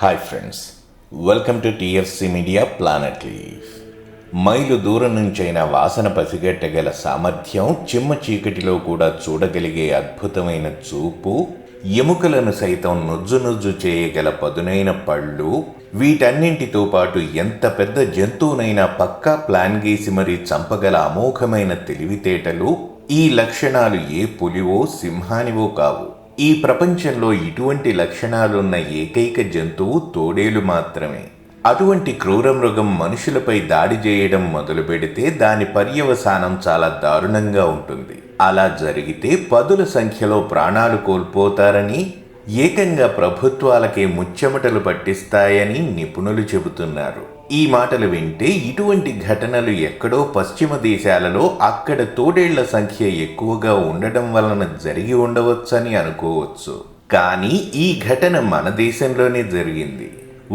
Hi friends, welcome to TFC media planet leaf. Mile దూరం నుంచైనా వాసన పసిగట్టగల సామర్థ్యం, చిమ్మ చీకటిలో కూడా చూడగలిగే అద్భుతమైన చూపు, ఎముకలను సైతం నుజ్జు చేయగల పదునైన పళ్ళు, వీటన్నింటితో పాటు ఎంత పెద్ద జంతువునైనా పక్కా ప్లాన్ గీసి మరీ చంపగల అమోఘమైన తెలివితేటలు, ఈ లక్షణాలు ఏ పులివో సింహానివో కావు. ఈ ప్రపంచంలో ఇటువంటి లక్షణాలున్న ఏకైక జంతువు తోడేలు మాత్రమే. అటువంటి క్రూర మృగం మనుషులపై దాడి చేయడం మొదలు పెడితే దాని పర్యవసానం చాలా దారుణంగా ఉంటుంది. అలా జరిగితే పదుల సంఖ్యలో ప్రాణాలు కోల్పోతారని, ఏకంగా ప్రభుత్వాలకే ముచ్చెమటలు పట్టిస్తాయని నిపుణులు చెబుతున్నారు. ఈ మాటలు వింటే ఇటువంటి ఘటనలు ఎక్కడో పశ్చిమ దేశాలలో అక్కడ తోడేళ్ల సంఖ్య ఎక్కువగా ఉండడం వలన జరిగి ఉండవచ్చని అనుకోవచ్చు. కానీ ఈ ఘటన మన దేశంలోనే జరిగింది.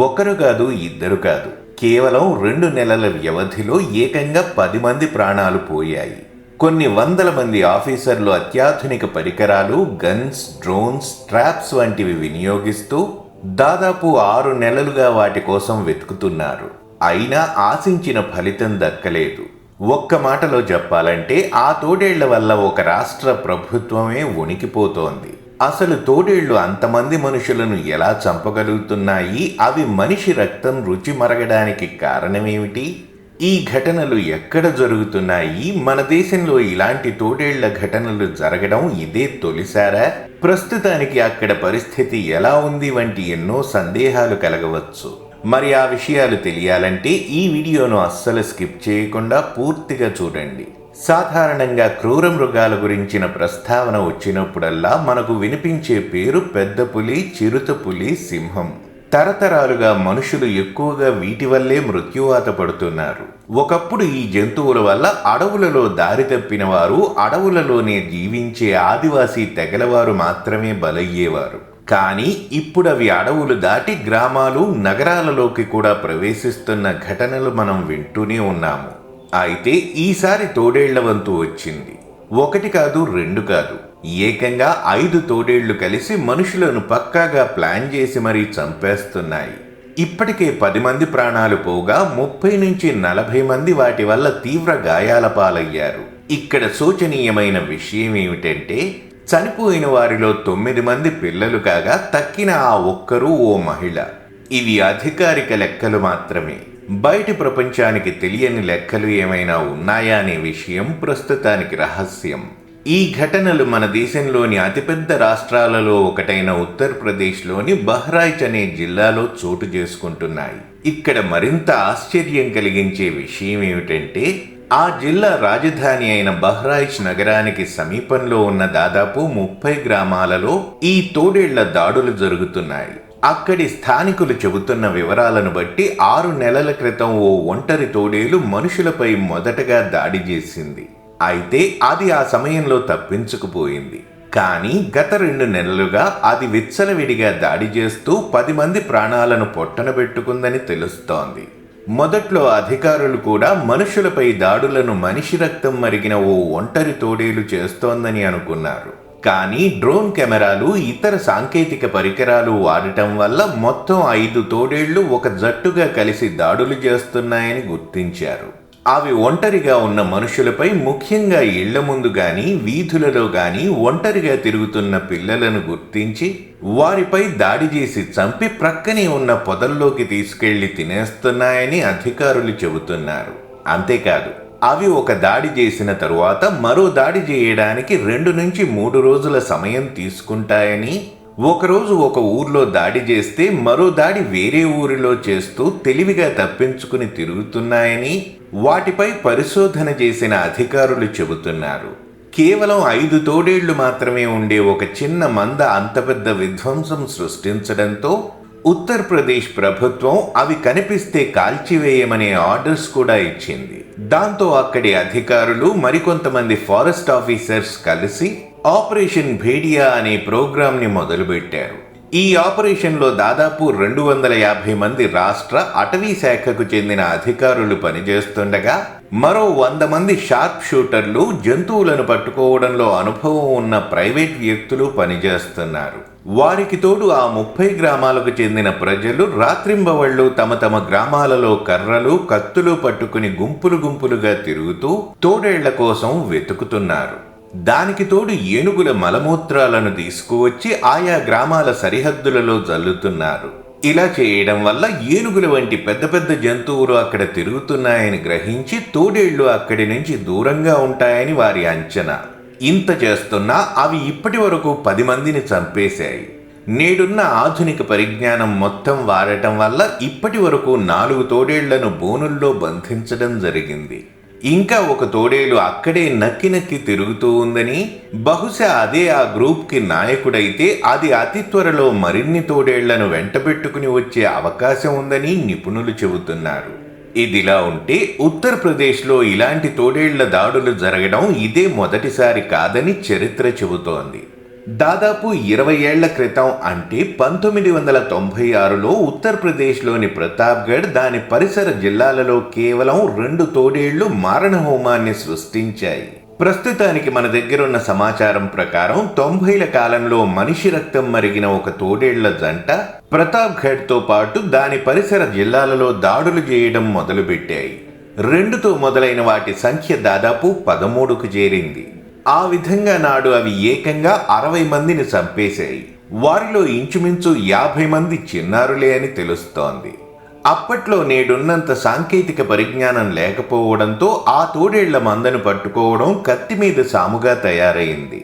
ఒకరు కాదు, ఇద్దరు కాదు, కేవలం 2 నెలల వ్యవధిలో ఏకంగా 10 మంది ప్రాణాలు పోయాయి. కొన్ని వందల మంది ఆఫీసర్లు అత్యాధునిక పరికరాలు, గన్స్, డ్రోన్స్, ట్రాప్స్ వంటివి వినియోగిస్తూ దాదాపు 6 నెలలుగా వాటి కోసం వెతుకుతున్నారు. అయినా ఆశించిన ఫలితం దక్కలేదు. ఒక్క మాటలో చెప్పాలంటే ఆ తోడేళ్ల వల్ల ఒక రాష్ట్ర ప్రభుత్వమే వణికిపోతోంది. అసలు తోడేళ్లు అంతమంది మనుషులను ఎలా చంపగలుగుతున్నాయి? అవి మనిషి రక్తం రుచి మరగడానికి కారణమేమిటి? ఈ ఘటనలు ఎక్కడ జరుగుతున్నాయి? మన దేశంలో ఇలాంటి తోడేళ్ల ఘటనలు జరగడం ఇదే తొలిసారా? ప్రస్తుతానికి అక్కడ పరిస్థితి ఎలా ఉంది వంటి ఎన్నో సందేహాలు కలగవచ్చు. మరి ఆ విషయాలు తెలియాలంటే ఈ వీడియోను అస్సలు స్కిప్ చేయకుండా పూర్తిగా చూడండి. సాధారణంగా క్రూర మృగాల గురించిన ప్రస్తావన వచ్చినప్పుడల్లా మనకు వినిపించే పేరు పెద్ద పులి, చిరుత పులి, సింహం. తరతరాలుగా మనుషులు ఎక్కువగా వీటి వల్లే మృత్యువాత పడుతున్నారు. ఒకప్పుడు ఈ జంతువుల వల్ల అడవులలో దారి తప్పిన వారు, అడవులలోనే జీవించే ఆదివాసీ తెగలవారు మాత్రమే బలయ్యేవారు. కానీ ఇప్పుడు అవి అడవులు దాటి గ్రామాలు, నగరాలలోకి కూడా ప్రవేశిస్తున్న ఘటనలు మనం వింటూనే ఉన్నాము. అయితే ఈసారి తోడేళ్ల వంతు వచ్చింది. 1 కాదు, 2 కాదు, ఏకంగా 5 తోడేళ్లు కలిసి మనుషులను పక్కాగా ప్లాన్ చేసి మరీ చంపేస్తున్నాయి. ఇప్పటికే 10 మంది ప్రాణాలు పోగా 30 నుంచి 40 మంది వాటి వల్ల తీవ్ర గాయాల పాలయ్యారు. ఇక్కడ శోచనీయమైన విషయం ఏమిటంటే, చనిపోయిన వారిలో 9 మంది పిల్లలు కాగా తక్కిన ఆ ఒక్కరూ ఓ మహిళ. ఇవి అధికారిక లెక్కలు మాత్రమే. బయటి ప్రపంచానికి తెలియని లెక్కలు ఏమైనా ఉన్నాయా అనే విషయం ప్రస్తుతానికి రహస్యం. ఈ ఘటనలు మన దేశంలోని అతిపెద్ద రాష్ట్రాలలో ఒకటైన ఉత్తరప్రదేశ్లోని బహ్రాయిచ్ అనే జిల్లాలో చోటు చేసుకుంటున్నాయి. ఇక్కడ మరింత ఆశ్చర్యం కలిగించే విషయం ఏమిటంటే, ఆ జిల్లా రాజధాని అయిన బహ్రాయిచ్ నగరానికి సమీపంలో ఉన్న దాదాపు 30 గ్రామాలలో ఈ తోడేళ్ల దాడులు జరుగుతున్నాయి. అక్కడి స్థానికులు చెబుతున్న వివరాలను బట్టి 6 నెలల క్రితం ఓ ఒంటరి తోడేలు మనుషులపై మొదటగా దాడి చేసింది. అయితే అది ఆ సమయంలో తప్పించుకుపోయింది. కానీ గత 2 నెలలుగా అది విచ్చలవిడిగా దాడి చేస్తూ 10 మంది ప్రాణాలను పొట్టనబెట్టుకుందని తెలుస్తోంది. మొదట్లో అధికారులు కూడా మనుషులపై దాడులను మనిషి రక్తం మరిగిన ఓ ఒంటరి తోడేలు చేస్తోందని అనుకున్నారు. కానీ డ్రోన్ కెమెరాలు, ఇతర సాంకేతిక పరికరాలు వాడటం వల్ల మొత్తం 5 తోడేళ్లు ఒక జట్టుగా కలిసి దాడులు చేస్తున్నాయని గుర్తించారు. అవి ఒంటరిగా ఉన్న మనుషులపై, ముఖ్యంగా ఇళ్ల ముందు గాని, వీధులలో గాని ఒంటరిగా తిరుగుతున్న పిల్లలను గుర్తించి వారిపై దాడి చేసి చంపి ప్రక్కనే ఉన్న పొదల్లోకి తీసుకెళ్లి తినేస్తున్నాయని అధికారులు చెబుతున్నారు. అంతేకాదు, అవి ఒక దాడి చేసిన తరువాత మరో దాడి చేయడానికి 2 నుంచి 3 రోజుల సమయం తీసుకుంటాయని, ఒకరోజు ఒక ఊర్లో దాడి చేస్తే మరో దాడి వేరే ఊరిలో చేస్తూ తెలివిగా తప్పించుకుని తిరుగుతున్నాయని వాటిపై పరిశోధన చేసిన అధికారులు చెబుతున్నారు. కేవలం 5 తోడేళ్లు మాత్రమే ఉండే ఒక చిన్న మంద అంత పెద్ద విధ్వంసం సృష్టించడంతో ఉత్తరప్రదేశ్ ప్రభుత్వం అవి కనిపిస్తే కాల్చివేయమనే ఆర్డర్స్ కూడా ఇచ్చింది. దాంతో అక్కడి అధికారులు, మరికొంతమంది ఫారెస్ట్ ఆఫీసర్స్ కలిసి ఆపరేషన్ భేడియా అనే ప్రోగ్రాంని మొదలుపెట్టారు. ఈ ఆపరేషన్లో దాదాపు 250 మంది రాష్ట్ర అటవీ శాఖకు చెందిన అధికారులు పనిచేస్తుండగా మరో 100 మంది షార్ప్ షూటర్లు, జంతువులను పట్టుకోవడంలో అనుభవం ఉన్న ప్రైవేట్ వ్యక్తులు పనిచేస్తున్నారు. వారికి తోడు ఆ 30 గ్రామాలకు చెందిన ప్రజలు రాత్రింబవళ్లు తమ తమ గ్రామాలలో కర్రలు, కత్తులు పట్టుకుని గుంపులు గుంపులుగా తిరుగుతూ తోడేళ్ల కోసం వెతుకుతున్నారు. దానికి తోడు ఏనుగుల మలమూత్రాలను తీసుకువచ్చి ఆయా గ్రామాల సరిహద్దులలో జల్లుతున్నారు. ఇలా చేయడం వల్ల ఏనుగుల వంటి పెద్ద పెద్ద జంతువులు అక్కడ తిరుగుతున్నాయని గ్రహించి తోడేళ్లు అక్కడి నుంచి దూరంగా ఉంటాయని వారి అంచనా. ఇంత చేస్తున్నా అవి ఇప్పటి వరకు 10 మందిని చంపేశాయి. నేడున్న ఆధునిక పరిజ్ఞానం మొత్తం వాడటం వల్ల ఇప్పటి వరకు 4 తోడేళ్లను బోనుల్లో బంధించడం జరిగింది. ఇంకా ఒక తోడేలు అక్కడే నక్కి నక్కి తిరుగుతూ ఉందని, బహుశా అదే ఆ గ్రూప్కి నాయకుడైతే అది అతి త్వరలో మరిన్ని తోడేళ్లను వెంటబెట్టుకుని వచ్చే అవకాశం ఉందని నిపుణులు చెబుతున్నారు. ఇదిలా ఉంటే ఉత్తరప్రదేశ్లో ఇలాంటి తోడేళ్ల దాడులు జరగడం ఇదే మొదటిసారి కాదని చరిత్ర చెబుతోంది. దాదాపు 20 ఏళ్ల క్రితం అంటే 1996లో ఉత్తరప్రదేశ్లోని ప్రతాప్గఢ్, దాని పరిసర జిల్లాలలో కేవలం 2 తోడేళ్లు మారణహోమాన్ని సృష్టించాయి. ప్రస్తుతానికి మన దగ్గరున్న సమాచారం ప్రకారం 90ల కాలంలో మనిషి రక్తం మరిగిన ఒక తోడేళ్ల జంట ప్రతాప్గఢ్తో పాటు దాని పరిసర జిల్లాలలో దాడులు చేయడం మొదలుపెట్టాయి. 2తో మొదలైన వాటి సంఖ్య దాదాపు 13కు చేరింది. ఆ విధంగా నాడు అవి ఏకంగా 60 మందిని చంపేశాయి. వారిలో ఇంచుమించు 50 మంది చిన్నారులే అని తెలుస్తోంది. అప్పట్లో నేడున్నంత సాంకేతిక పరిజ్ఞానం లేకపోవడంతో ఆ తోడేళ్ల మందను పట్టుకోవడం కత్తి మీద సాముగా తయారైంది.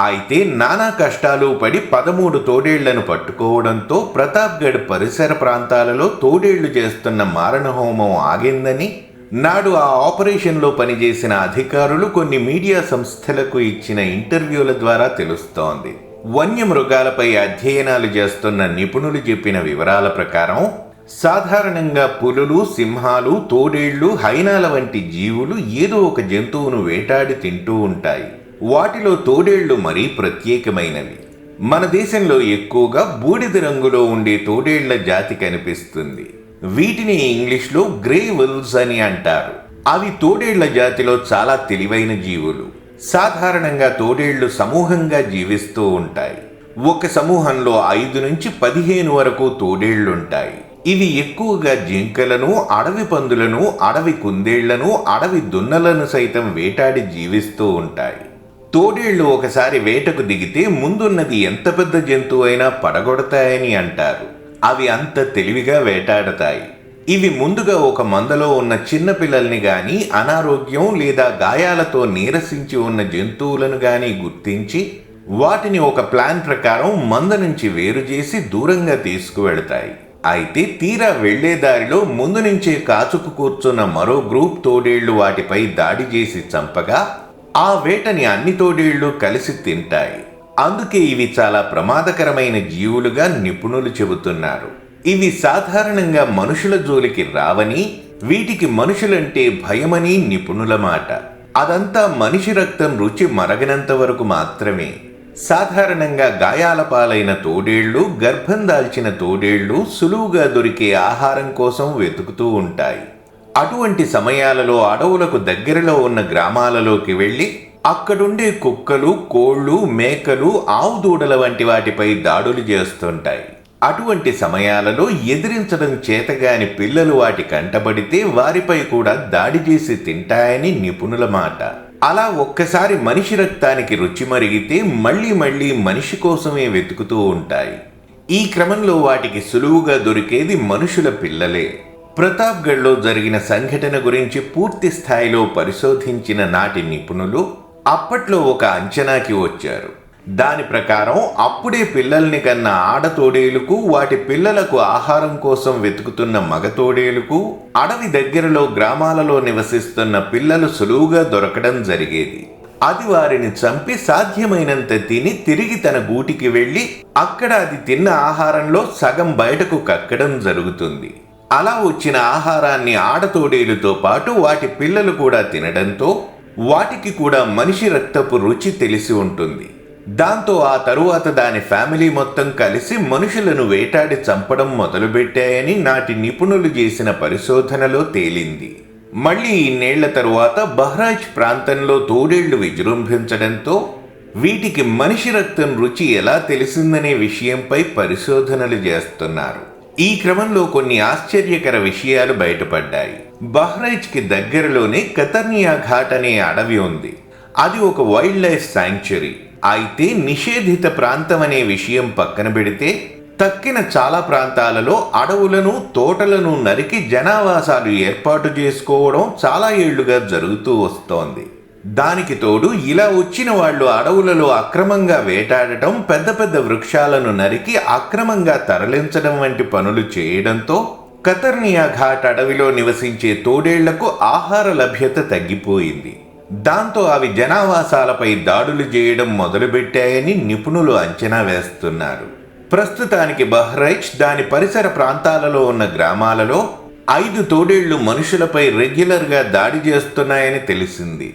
అయితే నానా కష్టాలు పడి 13 తోడేళ్లను పట్టుకోవడంతో ప్రతాప్గఢ్ పరిసర ప్రాంతాలలో తోడేళ్లు చేస్తున్న మారణహోమం ఆగిందని నాడు ఆ ఆపరేషన్లో పనిచేసిన అధికారులు కొన్ని మీడియా సంస్థలకు ఇచ్చిన ఇంటర్వ్యూల ద్వారా తెలుస్తోంది. వన్యమృగాలపై అధ్యయనాలు చేస్తున్న నిపుణులు చెప్పిన వివరాల ప్రకారం సాధారణంగా పులులు, సింహాలు, తోడేళ్లు, హైనాల వంటి జీవులు ఏదో ఒక జంతువును వేటాడి తింటూ ఉంటాయి. వాటిలో తోడేళ్లు మరీ ప్రత్యేకమైనవి. మన దేశంలో ఎక్కువగా బూడిద రంగులో ఉండే తోడేళ్ల జాతి కనిపిస్తుంది. వీటిని ఇంగ్లీష్లో గ్రే విల్వ్స్ అని అంటారు. అవి తోడేళ్ల జాతిలో చాలా తెలివైన జీవులు. సాధారణంగా తోడేళ్లు సమూహంగా జీవిస్తూ ఉంటాయి. ఒక సమూహంలో 5 నుంచి 15 వరకు తోడేళ్లుంటాయి. ఇవి ఎక్కువగా జింకలను, అడవి పందులను, అడవి కుందేళ్లను, అడవి దున్నలను సైతం వేటాడి జీవిస్తూ ఉంటాయి. తోడేళ్లు ఒకసారి వేటకు దిగితే ముందున్నది ఎంత పెద్ద జంతువు అయినా పడగొడతాయని అంటారు. అవి అంత తెలివిగా వేటాడతాయి. ఇవి ముందుగా ఒక మందలో ఉన్న చిన్న పిల్లల్ని గాని, అనారోగ్యం లేదా గాయాలతో నీరసించి ఉన్న జంతువులను గాని గుర్తించి వాటిని ఒక ప్లాన్ ప్రకారం మంద నుంచి వేరు చేసి దూరంగా తీసుకువెడతాయి. అయితే తీరా వెళ్లే దారిలో ముందు నుంచే కాచుకు కూర్చున్న మరో గ్రూప్ తోడేళ్లు వాటిపై దాడి చేసి చంపగా ఆ వేటని అన్ని తోడేళ్లు కలిసి తింటాయి. అందుకే ఇవి చాలా ప్రమాదకరమైన జీవులుగా నిపుణులు చెబుతున్నారు. ఇవి సాధారణంగా మనుషుల జోలికి రావని, వీటికి మనుషులంటే భయమని నిపుణుల మాట. అదంతా మనిషి రక్తం రుచి మరగనంత వరకు మాత్రమే. సాధారణంగా గాయాల పాలైన తోడేళ్లు, గర్భం దాల్చిన తోడేళ్లు సులువుగా దొరికే ఆహారం కోసం వెతుకుతూ ఉంటాయి. అటువంటి సమయాలలో అడవులకు దగ్గరలో ఉన్న గ్రామాలలోకి వెళ్లి అక్కడుండే కుక్కలు, కోళ్లు, మేకలు, ఆవు దూడల వంటి వాటిపై దాడులు చేస్తుంటాయి. అటువంటి సమయాలలో ఎదిరించడం చేతగాని పిల్లలు వాటి కంటబడితే వారిపై కూడా దాడి చేసి తింటాయని నిపుణుల మాట. అలా ఒక్కసారి మనిషి రక్తానికి రుచి మరిగితే మళ్లీ మళ్లీ మనిషి కోసమే వెతుకుతూ ఉంటాయి. ఈ క్రమంలో వాటికి సులువుగా దొరికేది మనుషుల పిల్లలే. ప్రతాప్గఢ్లో జరిగిన సంఘటన గురించి పూర్తి స్థాయిలో పరిశోధించిన నాటి నిపుణులు అప్పట్లో ఒక అంచనాకి వచ్చారు. దాని ప్రకారం అప్పుడే పిల్లల్ని కన్న ఆడతోడేలుకు, వాటి పిల్లలకు ఆహారం కోసం వెతుకుతున్న మగతోడేలుకు అడవి దగ్గరలో గ్రామాలలో నివసిస్తున్న పిల్లలు సులువుగా దొరకడం జరిగేది. అది వారిని చంపి సాధ్యమైనంత తిని తిరిగి తన గూటికి వెళ్లి అక్కడ అది తిన్న ఆహారంలో సగం బయటకు కక్కడం జరుగుతుంది. అలా వచ్చిన ఆహారాన్ని ఆడతోడేలుతో పాటు వాటి పిల్లలు కూడా తినడంతో వాటికి కూడా మనిషి రక్తపు రుచి తెలిసి ఉంటుంది. దాంతో ఆ తరువాత దాని ఫ్యామిలీ మొత్తం కలిసి మనుషులను వేటాడి చంపడం మొదలుపెట్టాయని నాటి నిపుణులు చేసిన పరిశోధనలో తేలింది. మళ్ళీ ఇన్నేళ్ల తరువాత బహ్రాయిచ్ ప్రాంతంలో తోడేళ్లు విజృంభించడంతో వీటికి మనిషి రక్తం రుచి ఎలా తెలిసిందనే విషయంపై పరిశోధనలు చేస్తున్నారు. ఈ క్రమంలో కొన్ని ఆశ్చర్యకర విషయాలు బయటపడ్డాయి. బహ్రైచ్కి దగ్గరలోనే కతర్నియా ఘాట్ అనే అడవి ఉంది. అది ఒక వైల్డ్ లైఫ్ శాంక్చురీ. అయితే నిషేధిత ప్రాంతం అనే విషయం పక్కన పెడితే తక్కిన చాలా ప్రాంతాలలో అడవులను తోటలను నరికి జనావాసాలు ఏర్పాటు చేసుకోవడం చాలా ఏళ్లుగా జరుగుతూ వస్తోంది. దానికి తోడు ఇలా వచ్చిన వాళ్ళు అడవులలో అక్రమంగా వేటాడటం, పెద్ద పెద్ద వృక్షాలను నరికి అక్రమంగా తరలించడం వంటి పనులు చేయడంతో కతర్నియా ఘాట్ అడవిలో నివసించే తోడేళ్లకు ఆహార లభ్యత తగ్గిపోయింది. దాంతో అవి జనావాసాలపై దాడులు చేయడం మొదలుపెట్టాయని నిపుణులు అంచనా వేస్తున్నారు. ప్రస్తుతానికి బహ్రైచ్ దాని పరిసర ప్రాంతాలలో ఉన్న గ్రామాలలో 5 తోడేళ్లు మనుషులపై రెగ్యులర్గా దాడి చేస్తున్నాయని తెలిసింది.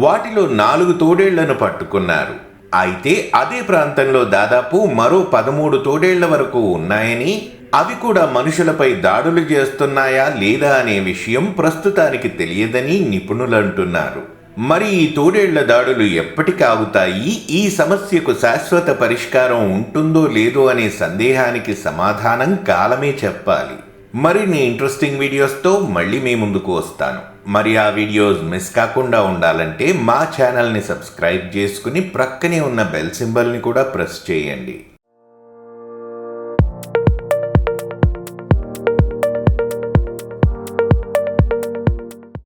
వాటిలో 4 తోడేళ్లను పట్టుకున్నారు. అయితే అదే ప్రాంతంలో దాదాపు మరో 13 తోడేళ్ల వరకు ఉన్నాయని, అవి కూడా మనుషులపై దాడులు చేస్తున్నాయా లేదా అనే విషయం ప్రస్తుతానికి తెలియదని నిపుణులు అంటున్నారు. మరి ఈ తోడేళ్ల దాడులు ఎప్పటికి ఆగుతాయి? ఈ సమస్యకు శాశ్వత పరిష్కారం ఉంటుందో లేదో అనే సందేహానికి సమాధానం కాలమే చెప్పాలి. మరిన్ని ఇంట్రెస్టింగ్ వీడియోస్తో మళ్ళీ మీ ముందుకు వస్తాను. మరి ఆ వీడియోస్ మిస్ కాకుండా ఉండాలంటే మా ఛానల్ని సబ్స్క్రైబ్ చేసుకుని ప్రక్కనే ఉన్న బెల్ సింబల్ని కూడా ప్రెస్ చేయండి.